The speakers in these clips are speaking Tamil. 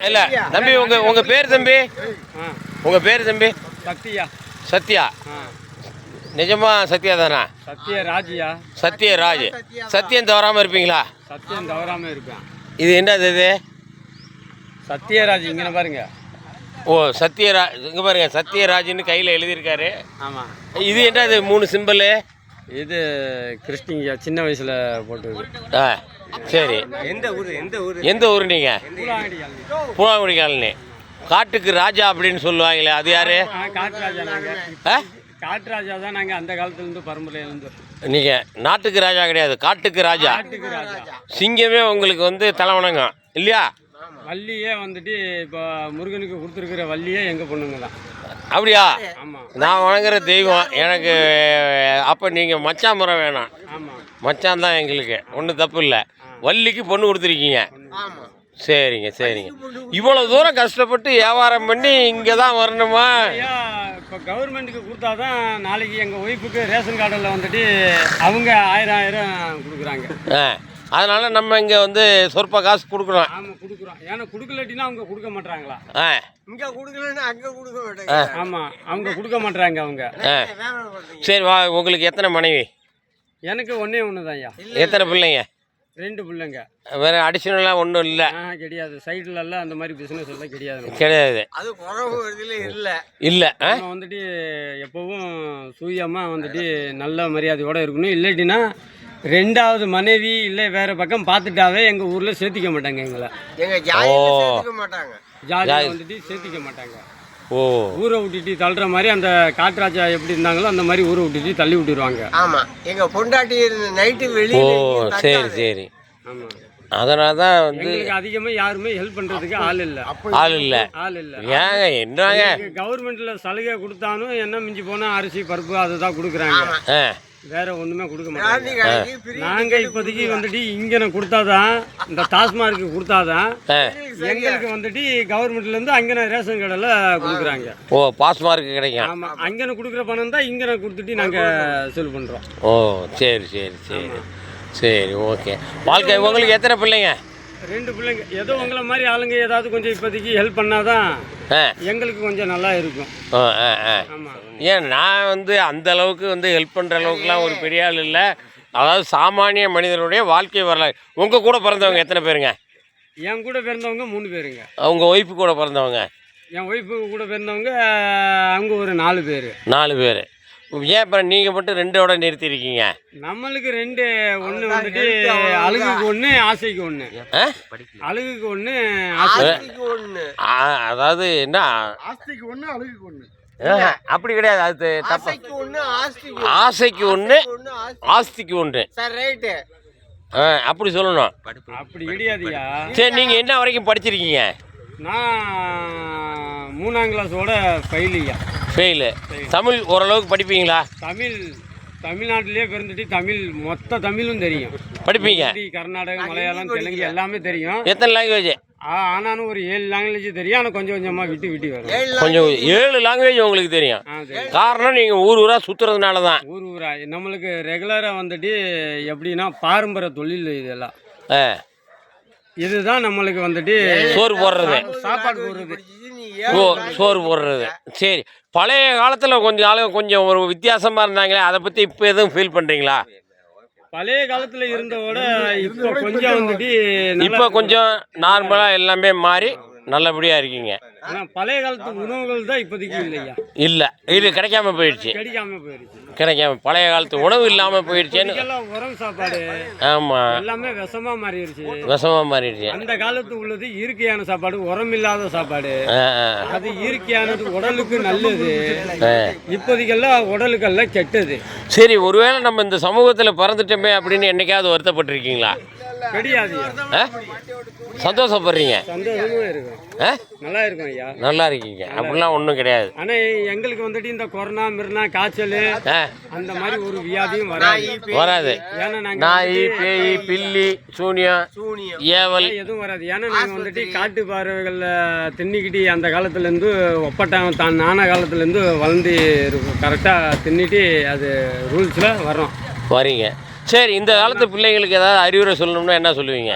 இல்லை தம்பி உங்கள் பேர் தம்பி உங்கள் பேர் தம்பி சத்யா. சத்யா. நிஜமா சத்யா தானா? சத்யராஜியா. சத்யராஜ். சத்தியம் தவறாமல் இருப்பீங்களா? சத்தியம் தவறாமல் இருப்பேன். இது என்னது இது? சத்யராஜ் இங்கே பாருங்க. ஓ சத்யராஜ் இங்கே பாருங்க, சத்யராஜ்னு கையில் எழுதியிருக்காரு. ஆமாம். இது என்னது 3 சிம்பிள்? இது கிறிஸ்டின்யா சின்ன வயசில் போட்டுருக்கு. ஆ சரி. எந்த ஊர் நீங்கள்? பூலாங்குடி காலனி. காட்டுக்கு ராஜா அப்படின்னு சொல்லுவாங்களே, அது யாரு? காட்டு ராஜா. நாங்கள் காட்டு ராஜா தான். நாங்கள் அந்த காலத்துலேருந்து பரம்பரையிலேருந்து. நீங்கள் நாட்டுக்கு ராஜா கிடையாது, காட்டுக்கு ராஜா. காட்டுக்கு ராஜா. சிங்கமே உங்களுக்கு வந்து தலைவணங்கம் இல்லையா? வள்ளியே வந்துட்டு இப்போ முருகனுக்கு கொடுத்துருக்குற வள்ளியே எங்கள் பொண்ணுங்க தான். அப்படியா? ஆமாம். நான் வணங்குற தெய்வம் எனக்கு. அப்போ நீங்கள் மச்சான் முறை வேணாம். ஆமாம், மச்சான் தான் எங்களுக்கு. ஒன்றும் தப்பு இல்லை. வள்ளிக்கு பொண்ணு கொடுத்துருக்கீங்க. சரிங்க சரிங்க. இவ்வளோ தூரம் கஷ்டப்பட்டு வியாபாரம் பண்ணி இங்கே தான் வரணுமா? இப்போ கவர்மெண்ட்டுக்கு கொடுத்தா தான் நாளைக்கு எங்கள் ஒய்ஃபுக்கு ரேஷன் கார்டில் வந்துட்டு அவங்க 1000 கொடுக்குறாங்க. அதனால் நம்ம இங்கே வந்து சொற்ப காசு கொடுக்குறோம். ஆமாம் கொடுக்குறோம். ஏன்னா கொடுக்கலட்டினா அவங்க கொடுக்க மாட்டாங்களா? இங்கே கொடுக்கலன்னா அங்கே கொடுக்க மாட்டாங்க. ஆமாம், அவங்க கொடுக்க மாட்டாங்க அவங்க. சரி வா. உங்களுக்கு எத்தனை மனைவி? எனக்கு ஒன்றே ஒன்று தான் ஐயா. எத்தனை பிள்ளைங்க? 2 பிள்ளைங்க. வேறு அடிஷனலாக ஒன்றும் இல்லை? கிடையாது. சைட்லலாம் அந்த மாதிரி பிஸ்னஸ் எல்லாம் கிடையாது. கிடையாது. அது குறவு இல்லை இல்லை. நம்ம வந்துட்டு எப்போவும் சூயமாக வந்துட்டு நல்ல மரியாதையோடு இருக்கணும். இல்லாட்டினா 2வது மனைவி இல்லை வேறு பக்கம் பார்த்துட்டாவே எங்கள் ஊரில் சேர்த்திக்க மாட்டாங்க. எங்களை ஜாதியில் வந்துட்டு சேர்த்திக்க மாட்டாங்க. ஓ, ஊரை விட்டுட்டு தள்ளுற மாதிரி அந்த காட்டுராஜா எப்படி இருந்தாங்களோ அந்த மாதிரி ஊரை விட்டுட்டு தள்ளி விட்டுருவாங்க. ஆமாம், எங்கள் பொண்டாட்டி நைட்டு வெளியே. ஓ சரி சரி. ஆமாம். அதனால தான் வந்து அதிகமாக யாருமே ஹெல்ப் பண்ணுறதுக்கு ஆள் இல்லை. ஆள் இல்லை. ஏங்க என்னங்க கவர்மெண்ட்டில் சலுகை கொடுத்தாலும் என்ன மிஞ்சி போனால் அரிசி பருப்பு அதை தான் கொடுக்குறாங்க. வேற ஒண்ணுமே கொடுக்க மாட்டாங்க. நாங்க இப்போதைக்கு வந்துட்டு இங்கே கொடுத்தாதான், இந்த டாஸ்மார்க்கு கொடுத்தாதான் எங்களுக்கு வந்துட்டு கவர்மெண்ட்ல இருந்து அங்கே ரேஷன் கடையில் கொடுக்குறாங்க. ஓ பாஸ் மார்க் கிடைக்கும். ஆமா, அங்கே கொடுக்குற பணம் தான் இங்கே கொடுத்துட்டு நாங்க செல் பண்றோம். ஓ சரி சரி சரி சரி. ஓகே. வாழ்க்கை உங்களுக்கு எத்தனை பிள்ளைங்க? 2 பிள்ளைங்க. ஏதோ உங்களை மாதிரி ஆளுங்க ஏதாவது கொஞ்சம் இப்போதைக்கு ஹெல்ப் பண்ணாதான் எங்களுக்கு கொஞ்சம் நல்லா இருக்கும். ஏன் நான் வந்து அந்த அளவுக்கு வந்து ஹெல்ப் பண்ணுற அளவுக்குலாம் ஒரு பெரிய ஆள் இல்லை. அதாவது சாமானிய மனிதனுடைய வாழ்க்கை வரலாறு. உங்கள் கூட பிறந்தவங்க எத்தனை பேருங்க? என் கூட பிறந்தவங்க 3 பேருங்க. அவங்க ஒய்ஃபு கூட பிறந்தவங்க? என் ஒய்ஃபு கூட பிறந்தவங்க அவங்க ஒரு 4 பேர். 4 பேர். ஏன் அப்புறம் நீங்கள் மட்டும் 2ஓட நிறுத்திருக்கீங்க? நம்மளுக்கு 2 ஒன்று வந்துட்டு அழுகுக்கு 1 ஆசைக்கு 1. அழுகுக்கு 1 ஆசைக்கு 1. அதாவது என்ன? ஆஸ்திக்கு 1 அழுகுக்கு 1 அப்படி கிடையாது. அது தப்பு. ஆசைக்கு 1 ஆஸ்திக்கு 1. அப்படி சொல்லணும். அப்படி கிடையாதுயா. சரி, நீங்கள் என்ன வரைக்கும் படிச்சிருக்கீங்க? நான் 3ஆம் கிளாஸோட ஃபெயிலுயா. ஃபெயிலு. தமிழ் ஓரளவுக்கு படிப்பீங்களா? தமிழ்நாட்டிலே பிறந்துட்டு மொத்த தமிழும் தெரியும். படிப்பீங்க? கர்நாடகம், மலையாளம், தெலுங்கு எல்லாமே தெரியும். எத்தனை லாங்குவேஜ்? ஆனாலும் ஒரு 7 லாங்குவேஜ் தெரியும். ஆனால் கொஞ்சம் கொஞ்சமாக விட்டு வரும். கொஞ்சம் 7 லாங்குவேஜ் உங்களுக்கு தெரியும். காரணம் நீங்கள் ஊராக சுற்றுறதுனால தான். ஊரா நம்மளுக்கு ரெகுலராக வந்துட்டு எப்படின்னா பாரம்பரிய தொழில் இதெல்லாம். இதுதான் நம்மளுக்கு வந்துட்டு சோறு போடுறது, சாப்பாடு போடுறது. சோறு போடுறது. சரி, பழைய காலத்தில் கொஞ்சம் ஒரு வித்தியாசமாக இருந்தாங்களே, அதை பற்றி இப்போ எதுவும் ஃபீல் பண்ணுறீங்களா? பழைய காலத்தில் இருந்தவோட இப்போ கொஞ்சம் வந்துட்டு இப்போ கொஞ்சம் நார்மலாக எல்லாமே மாறி நல்லபடியாக இருக்கீங்க. ஆனால் பழைய காலத்து உணவுகள் தான் இப்போதைக்கு இல்லையா? இல்லை, இது கிடைக்காம போயிடுச்சு. கிடைக்காம பழைய காலத்து உணவு இல்லாமல் போயிடுச்சேன்னு. உரம் சாப்பாடு. ஆமாம், எல்லாமே விஷமாக மாறிடுச்சு. அந்த காலத்து உள்ளது இயற்கையான சாப்பாடு, உரம் இல்லாத சாப்பாடு. அது இயற்கையானது, உடலுக்கு நல்லது. இப்போதைக்கெல்லாம் உடலுக்கெல்லாம் கெட்டது. சரி, ஒருவேளை நம்ம இந்த சமூகத்தில் பிறந்துட்டோமே அப்படின்னு என்னைக்காவது வருத்தப்பட்டிருக்கீங்களா? கிடையாது. சந்தோஷப்படுறீங்க? சந்தோஷமா இருக்கும். நல்லா இருக்கும் ஐயா. நல்லா இருக்கீங்க. அப்படிலாம் ஒன்றும் கிடையாது. ஆனால் எங்களுக்கு வந்துட்டு இந்த கொரோனா, மிர்னா, காய்ச்சல் அந்த மாதிரி ஒரு வியாதியும் வராது. ஏன்னா நாய், பேய், பில்லி, சூனியம், ஏவல் எதுவும் வராது. ஏன்னா நாங்கள் வந்துட்டு காட்டு பறவைகளில் தின்னிக்கிட்டு அந்த காலத்துலேருந்து ஒப்பட்டம் தான் நான காலத்துலேருந்து வளர்ந்து இருக்கும். கரெக்டாக தின்னிட்டு அது ரூல்ஸில் வரோம். வரீங்க. சரி, இந்த காலத்து பிள்ளைங்களுக்கு ஏதாவது அறிவுரை சொல்லணும்னா என்ன சொல்லுவீங்க?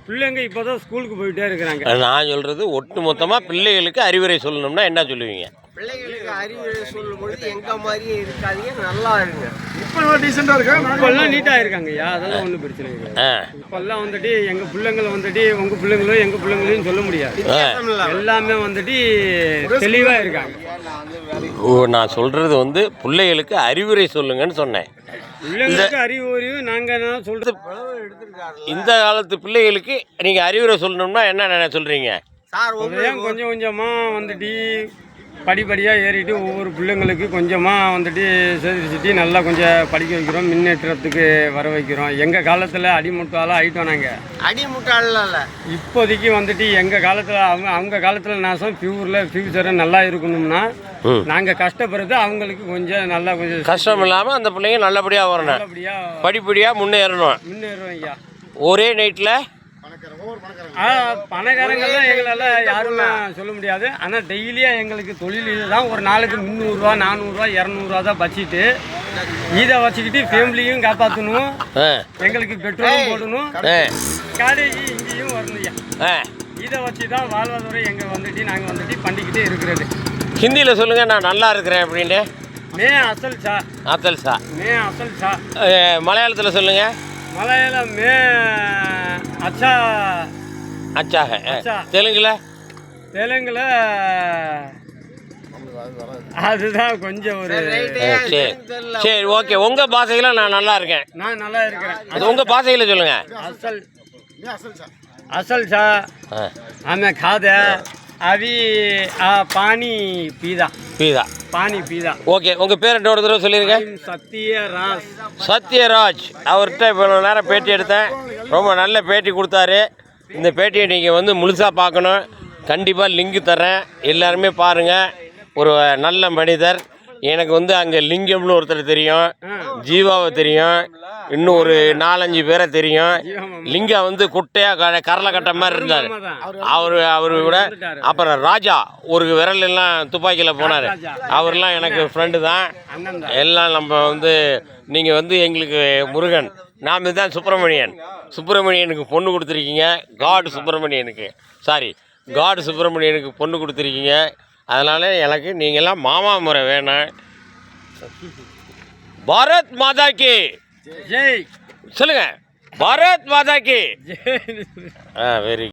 பிள்ளைங்க இப்போதான் ஸ்கூலுக்கு போயிட்டே இருக்கிறாங்க. நான் சொல்கிறது ஒட்டு மொத்தமாக பிள்ளைகளுக்கு அறிவுரை சொல்லணும்னா என்ன சொல்லுவீங்க? பிள்ளைகளுக்கு அறிவுரை சொல்லும் பொழுது எங்க மாதிரியே இருக்காதீங்க, நல்லா இருங்க. இப்போ டீசெண்டாக இருக்கா? இப்பெல்லாம் நீட்டாக இருக்காங்க ஐயா, அதெல்லாம் ஒன்றும் பிரச்சனை கிடையாது. இப்பெல்லாம் வந்துட்டு எங்கள் பிள்ளைங்களை வந்துட்டு உங்கள் பிள்ளைங்களும் எங்கள் பிள்ளைங்களையும் சொல்ல முடியாது. எல்லாமே வந்துட்டு தெளிவாக இருக்காங்க. நான் சொல்கிறது வந்து பிள்ளைகளுக்கு அறிவுரை சொல்லுங்கன்னு சொன்னேன். பிள்ளைங்களுக்கு அறிவுரை நாங்கள் என்ன சொல்கிறது, இந்த காலத்து பிள்ளைகளுக்கு நீங்கள் அறிவுரை சொல்லணும்னா என்ன சொல்கிறீங்க? சார் கொஞ்சம் கொஞ்சமாக வந்துட்டு படிப்படியாக ஏறிட்டு ஒவ்வொரு பிள்ளைங்களுக்கு கொஞ்சமாக வந்துட்டு சேர்த்து நல்லா கொஞ்சம் படிக்க வைக்கிறோம், முன்னேற்றத்துக்கு வர வைக்கிறோம். எங்கள் காலத்தில் அடிமுட்டாலாம் ஆகிட்டோம் நாங்கள். அடிமுட்டாள இப்போதைக்கு வந்துட்டு எங்கள் காலத்தில் அவங்க காலத்தில் நாசம் ஃபியூச்சரை நல்லா இருக்கணும்னா நாங்கள் கஷ்டப்படுறது அவங்களுக்கு கொஞ்சம் நல்லா கொஞ்சம் கஷ்டம் இல்லாமல் அந்த பிள்ளைங்க நல்லபடியாக வரணும், நல்லபடியாக படிப்படியாக முன்னேறணும். ஐயா. ஒரே நைட்டில் பணக்காரங்கள்லாம் எங்களால் யாரும் சொல்ல முடியாது. ஆனால் டெய்லியாக எங்களுக்கு தொழில் இதுதான். ஒரு நாளுக்கு 300 400 200 தான் வச்சுட்டு இதை வச்சுக்கிட்டு ஃபேமிலியும் காப்பாற்றணும், எங்களுக்கு பெட்ரோலும் போடணும், காலேஜ் இங்கேயும் வரணும் ஐயா. இதை வச்சு தான் வாழ்வாதாரம் எங்கள் வந்துட்டு நாங்கள் வந்துட்டு பண்ணிக்கிட்டே இருக்கிறது. ஹிந்தியில் சொல்லுங்கள், நான் நல்லா இருக்கிறேன் அப்படின்ட்டு. மே அசல் சா. அசல் சா. மே அசல் சா. மலையாளத்தில் சொல்லுங்கள். மலையாளம் மே அச்சா. அச்சா. தெலுங்குல அதுதான் கொஞ்சம் ஒரு சரி ஓகே. உங்கள் பாஷையில் நான் நல்லா இருக்கேன், நான் நல்லா இருக்கிறேன். அது உங்கள் பாஷையில் சொல்லுங்கள். அசல் சா. हमें खाद है अभी पानी पीदा பானி பீதா. ஓகே, உங்கள் பேர் இன்னொரு தடவை சொல்லிடுங்க. சத்யராஜ். அவர்கிட்ட இவ்வளோ நேரம் பேட்டி எடுத்தேன், ரொம்ப நல்ல பேட்டி கொடுத்தாரு. இந்த பேட்டியை நீங்கள் வந்து முழுசாக பார்க்கணும். கண்டிப்பாக லிங்க் தரேன், எல்லாருமே பாருங்கள். ஒரு நல்ல மனிதர். எனக்கு வந்து அங்கே லிங்கம்னு ஒருத்தர் தெரியும், ஜீவாவை தெரியும், இன்னும் ஒரு 4-5 பேரை தெரியும். லிங்கா வந்து குட்டையாக கரலை கட்ட மாதிரி இருந்தார். அவரு கூட அப்புறம் ராஜா ஒரு விரல் எல்லாம் துப்பாக்கியில் போனார், அவர்லாம் எனக்கு ஃப்ரெண்டு தான். எல்லாம் நம்ம வந்து நீங்கள் வந்து எங்களுக்கு முருகன், நாம் இதுதான் சுப்பிரமணியனுக்கு பொண்ணு கொடுத்துருக்கீங்க. காட் சுப்பிரமணியனுக்கு பொண்ணு கொடுத்துருக்கீங்க. அதனால் எனக்கு நீங்கள்லாம் மாமா முறை வேணும். பாரத் மாதா கி ஜெய் சொல்லுங்க. பாரத் மாதா கி. வெரி